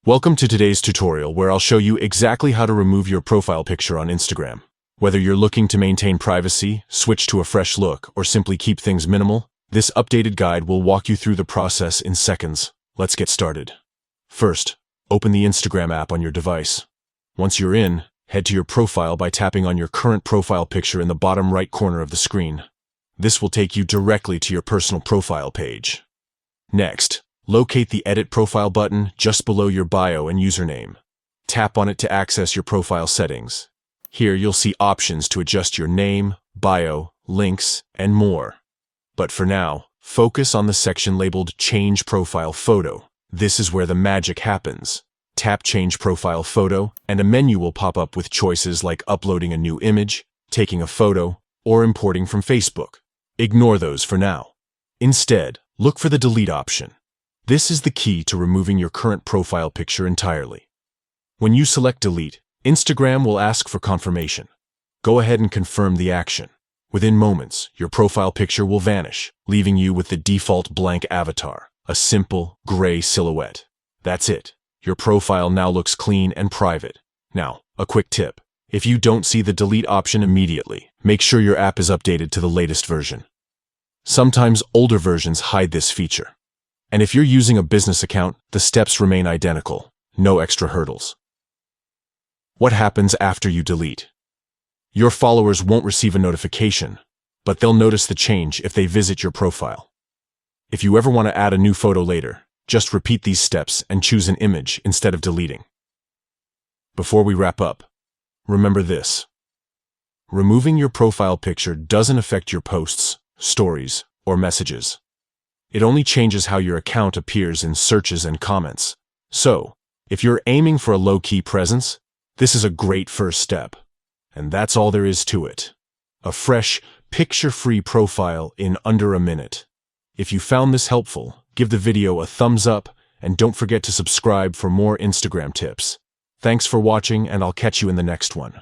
Welcome to today's tutorial where I'll show you exactly how to remove your profile picture on Instagram. Whether you're looking to maintain privacy, switch to a fresh look, or simply keep things minimal, this updated guide will walk you through the process in seconds. Let's get started. First, open the Instagram app on your device. Once you're in, head to your profile by tapping on your current profile picture in the bottom right corner of the screen. This will take you directly to your personal profile page. Next, locate the Edit Profile button just below your bio and username. Tap on it to access your profile settings. Here you'll see options to adjust your name, bio, links, and more. But for now, focus on the section labeled Change Profile Photo. This is where the magic happens. Tap Change Profile Photo, and a menu will pop up with choices like uploading a new image, taking a photo, or importing from Facebook. Ignore those for now. Instead, look for the Delete option. This is the key to removing your current profile picture entirely. When you select Delete, Instagram will ask for confirmation. Go ahead and confirm the action. Within moments, your profile picture will vanish, leaving you with the default blank avatar, a simple, gray silhouette. That's it. Your profile now looks clean and private. Now, a quick tip. If you don't see the Delete option immediately, make sure your app is updated to the latest version. Sometimes older versions hide this feature. And if you're using a business account, the steps remain identical. No extra hurdles. What happens after you delete? Your followers won't receive a notification, but they'll notice the change if they visit your profile. If you ever want to add a new photo later, just repeat these steps and choose an image instead of deleting. Before we wrap up, remember this. Removing your profile picture doesn't affect your posts, stories, or messages. It only changes how your account appears in searches and comments. So, if you're aiming for a low-key presence, this is a great first step. And that's all there is to it. A fresh, picture-free profile in under a minute. If you found this helpful, give the video a thumbs up and don't forget to subscribe for more Instagram tips. Thanks for watching, and I'll catch you in the next one.